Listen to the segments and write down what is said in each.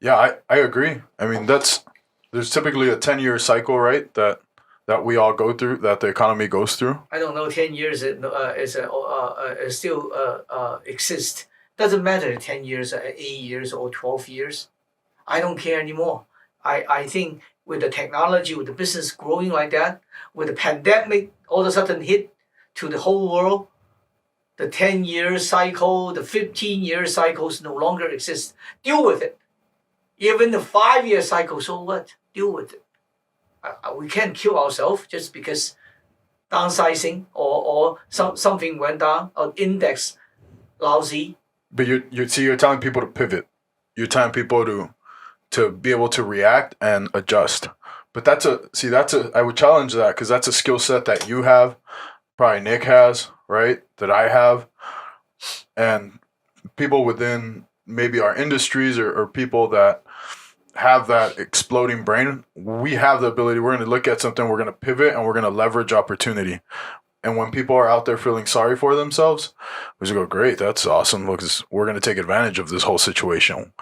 Yeah, I agree. I mean, there's typically a 10-year cycle, right? That we all go through, that the economy goes through. I don't know, 10 years still exists. Doesn't matter 10 years, 8 years, or 12 years. I don't care anymore. I think with the technology, with the business growing like that, with the pandemic all of a sudden hit to the whole world, the 10-year cycle, the 15-year cycles no longer exist. Deal with it. Even the 5-year cycle, so what? Deal with it. We can't kill ourselves just because downsizing or something went down or index lousy. But you're telling people to pivot. You're telling people to be able to react and adjust. But I would challenge that because that's a skill set that you have, probably Nick has, right? That I have, and people within maybe our industries or people that have that exploding brain, we have the ability. We're going to look at something, we're going to pivot, and we're going to leverage opportunity. And when people are out there feeling sorry for themselves, we just go, great, that's awesome. Look, we're going to take advantage of this whole situation.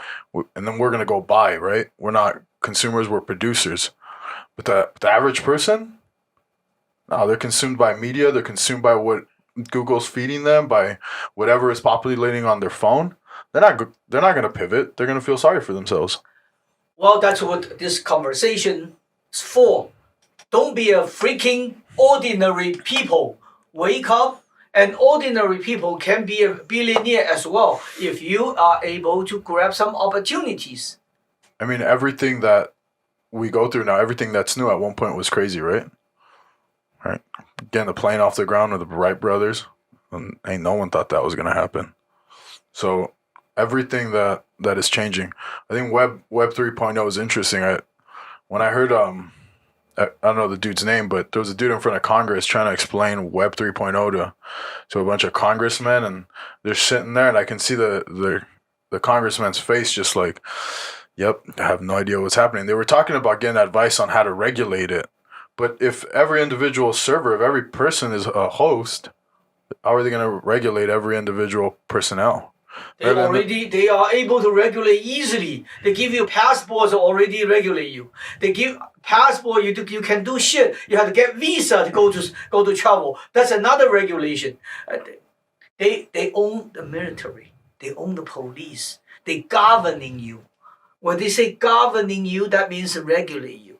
And then we're going to go buy, right? We're not consumers, we're producers. But the average person, no, they're consumed by media. They're consumed by what Google's feeding them, by whatever is populating on their phone. They're not going to pivot. They're going to feel sorry for themselves. Well, that's what this conversation is for. Don't be a freaking ordinary people. Wake up, and ordinary people can be a billionaire as well if you are able to grab some opportunities. I mean, everything that we go through now, everything that's new at one point was crazy, right? Right. Getting the plane off the ground with the Wright brothers, and ain't no one thought that was gonna happen. So everything that is changing. I think Web 3.0 is interesting. When I heard I don't know the dude's name, but there was a dude in front of Congress trying to explain Web 3.0 to a bunch of congressmen, and they're sitting there, and I can see the congressman's face just like, yep, I have no idea what's happening. They were talking about getting advice on how to regulate it. But if every individual server, if every person is a host, how are they going to regulate every individual personnel? They are able to regulate easily. They give you passports already regulate you. They give passport you can do shit. You have to get visa to go to travel. That's another regulation. They own the military. They own the police. They governing you. When they say governing you, that means regulate you.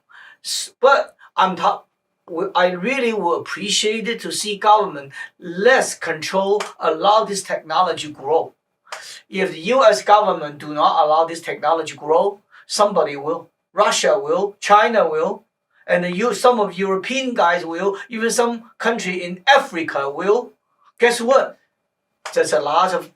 But I really would appreciate it to see government less control, allow this technology grow. If the U.S. government do not allow this technology grow, somebody will. Russia will, China will, and some of European guys will, even some country in Africa will. Guess what? There's a lot of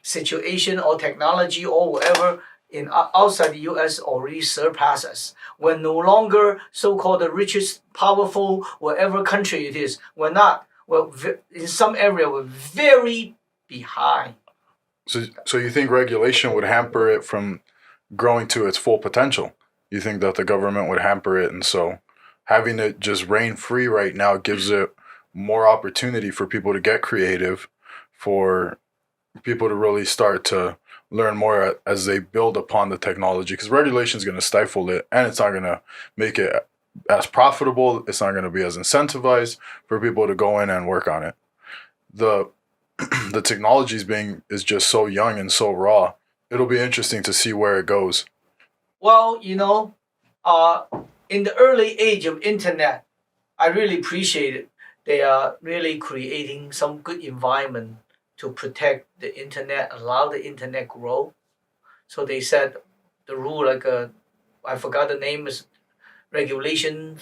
situation or technology or whatever in outside the U.S. already surpass us. We're no longer so-called the richest, powerful, whatever country it is. We're not. Well, in some area, we're very behind. So you think regulation would hamper it from growing to its full potential? You think that the government would hamper it, and so having it just reign free right now gives it more opportunity for people to get creative, for people to really start to learn more as they build upon the technology, because regulation is going to stifle it, and it's not going to make it as profitable. It's not going to be as incentivized for people to go in and work on it. The the technology is just so young and so raw. It'll be interesting to see where it goes. Well, uh, in the early age of internet, I really appreciate it. They are really creating some good environment to protect the internet, allow the internet grow. So they said the rule I forgot the name is regulation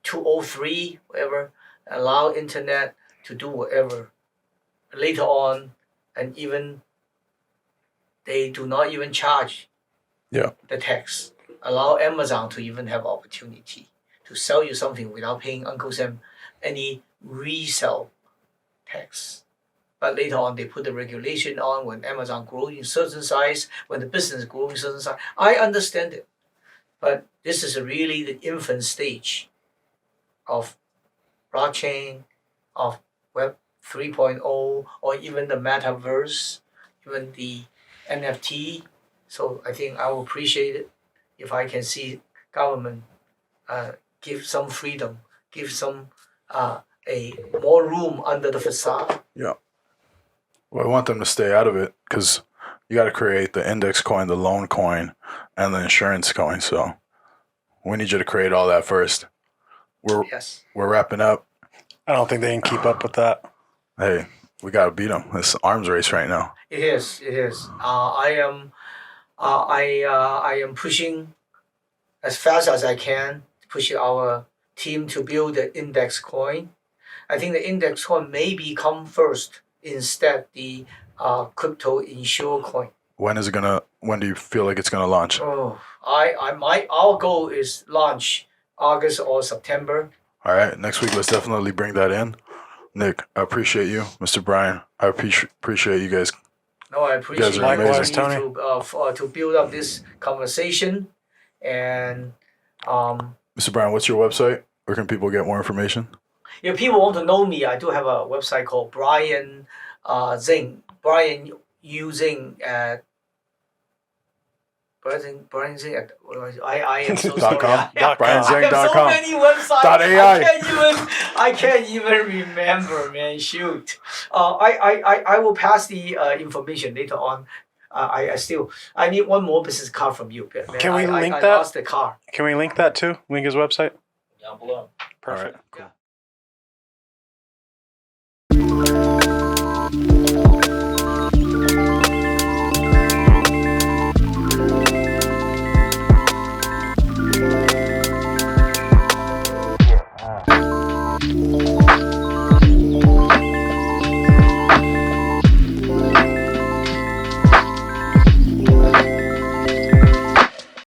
203, whatever, allow internet to do whatever. Later on, and even they do not even charge Yeah. the tax. Allow Amazon to even have opportunity to sell you something without paying Uncle Sam any resale tax. But later on, they put the regulation on when Amazon grows in certain size, when the business grows in certain size. I understand it, but this is really the infant stage of blockchain, of Web 3.0, or even the metaverse, even the NFT. So I think I will appreciate it if I can see government give some freedom, give some a more room under the facade. Yeah. Well, I want them to stay out of it because you got to create the index coin, the loan coin, and the insurance coin. So we need you to create all that first. We're wrapping up. I don't think they can keep up with that. Hey, we got to beat them. It's an arms race right now. It is. It is. I am pushing as fast as I can, pushing our team to build the index coin. I think the index coin may become first instead the crypto insure coin. When do you feel like it's gonna launch? Oh, our goal is launch August or September. All right, next week let's definitely bring that in. Nick, I appreciate you, Mr. Bryan. I appreciate you guys. No, I appreciate You guys are amazing. you to build up this conversation. And Mr. Bryan, what's your website? Where can people get more information? if people want to know me, I do have a website called Brian Zing. Brian U Zing at Brian Zing at I am so sorry. .com. I have BrianZing.com. so many websites. .ai. I can't even remember, man. Shoot. I will pass the information later on. I need one more business card from you, man. Can we link I that? lost the card. Can we link that too? Link his website? Down below. Perfect. All right, cool.